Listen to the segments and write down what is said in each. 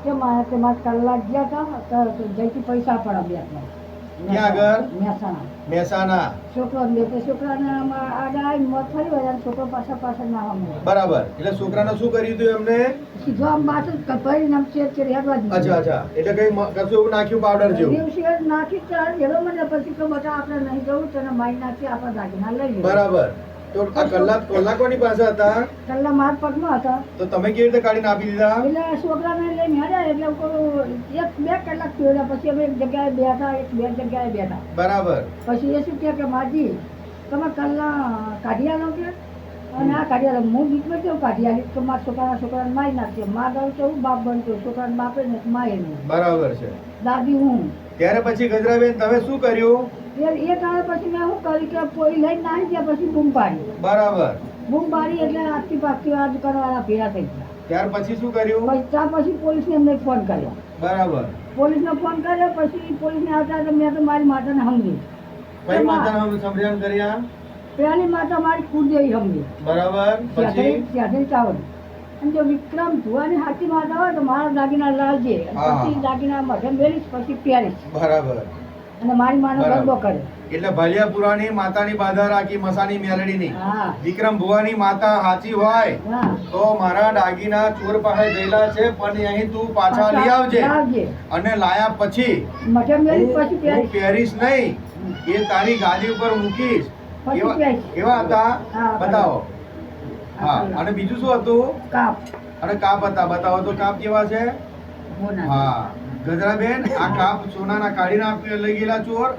કે મારા કલાક ગયા હતા તો જઈથી પૈસા પડ્યા બે ક્યાં આગળ? મહેસાણા. મહેસાણા. છોકરો બે છોકરાને આગળ આવી મોત થઈ હોય છોકરો પાછળ ના હોય. બરાબર. એટલે છોકરાને શું કર્યું હતું એમને? સીધો આમ બાજુ કપાઈને આમ ચેક કરી હેડવા દીધું. અચ્છા. એટલે કઈ કશું એવું નાખ્યું પાવડર જેવું? શેર નાખી ચાલ મને પછી તો બટા આપણે નહીં જવું તને મારી નાખી આપણે દાગીના લઈ લઈએ. બરાબર. તો આ કલાક કોની પાસે હતા? કલ્લા માર પગમાં હતા. તો તમે કેવી રીતે કાઢીને આપી દીધા? એટલે છોકરાને લઈને હેડ્યા એટલે એક બે કલાક થયો પછી અમે એક જગ્યાએ બેઠા બે જગ્યાએ બેઠા. બરાબર. પછી એ શું કે માજી તમે કલ્લા કાઢી આલો કે અને આ કાઢી આલો હું બીચમાં કેવું કાઢી આલી તો મારા છોકરાને મારી નાખશે મા ગયું કેવું બાપ બનતો છોકરાને બાપે ને માએ નહીં. બરાબર છે. દાદી હું ત્યારે પછી ગજરાબેન તમે શું કર્યું? એ તારે પછી મેં શું કર્યું કે પોઈ લઈને નાહી ગયા પછી બૂમ પાડી. બરાબર. બૂમ પાડી એટલે આજથી પાછી આ દુકાનવાળા ભેગા થઈ ગયા. ત્યાર પછી શું કર્યું? પછી પોલીસને એમને ફોન કર્યો. બરાબર. પોલીસને ફોન કર્યો પછી પોલીસને આવતા તો મેં તો મારી માતાને સમજી. કઈ માતાને સમજણ કર્યા? પેલી માતા મારી કુળદેવી સમજી. બરાબર. પછી ત્યાંથી ચાવડ અને જો વિક્રમ ભુવાની હાથી માતા હોય તો મારા દાગીના લાલજે પછી દાગીના મધમ વેલીશ પછી પહેરીશ. બરાબર. અને મારી માનો ગરબો કરે. એટલે ભલિયાપુરાની માતાની બાધા રાખી મસાની મેલડીની. વિક્રમ ભુવાની માતા સાચી હોય તો મારા દાગીના ચોર પાસે ગયેલા છે પણ અહીં તું પાછા લઈ આવજે અને લાયા પછી મધમ વેલીશ પછી હું પહેરીશ નહીં એ તારી ગાદી ઉપર મૂકીશ. કેવા હતા બતાવો. હા. અને બીજું શું હતું? કાપ. અને કાપ હતા. બતાવો તો કાપ કેવા છે? હા ગજરાબેન આ કાપ સોનાના કાઢીને આપી લઈ ગયેલા ચોર.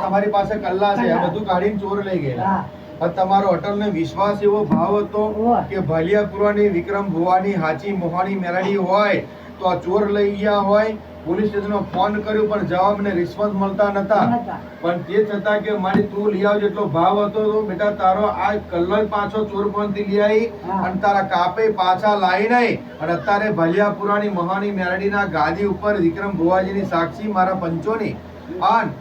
તમારી પાસે કલ્લા છે આ બધું કાઢીને ચોર લઈ ગયેલા. પણ તમારો અટલ ને વિશ્વાસ એવો ભાવ હતો કે ભલિયાપુરાની વિક્રમ ભુવાની હાચી મોહાણી મેરડી હોય તો આ ચોર લઈ ગયા હોય. પોલીસ સ્ટેશનમાં ફોન કર્યો પણ જવાબ ને રિસ્પોન્સ મળતા નતા. પણ તે છતાં કે મારી તું લઈ આવ જેટલો ભાવ હતો તો બેટા તારો આ કલ્લો પાછો ચોર થી લઈ આવી અને તારા કાપે પાછા લાવી નહીં. અને અત્યારે ભલિયાપુરાની મહાની મેરડીના ગાદી ઉપર વિક્રમ ભુવાજીની સાક્ષી મારા પંચોની અને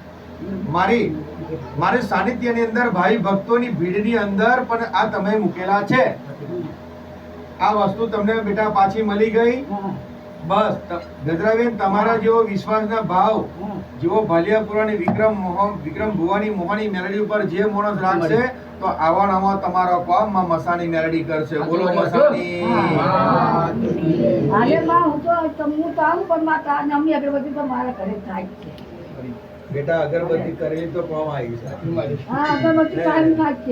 મારી સાનિધ્યની અંદર ભાઈ ભક્તોની ભીડની અંદર પણ આ તમે મૂકેલા છે. આ વસ્તુ તમને બેટા પાછી મળી ગઈ. બસ ગજરાબેન તમારા જેવો વિશ્વાસના ભાવ જેવો ભલિયાપુરાની વિક્રમ ભુવાની મોહાની મેલડી ઉપર જે માણસ રાખશે તો આવા નવા તમારો કામમાં મસાની મેલડી કરશે. બોલો મસાની. અરે માં હું તો આવું પણ માતા નમી અગરબત્તી તો મારા ઘરે થાય છે. બેટા અગરબત્તી કરેલી તો કોમ આવી છે. હા અગરબત્તી કાયમ થાય છે.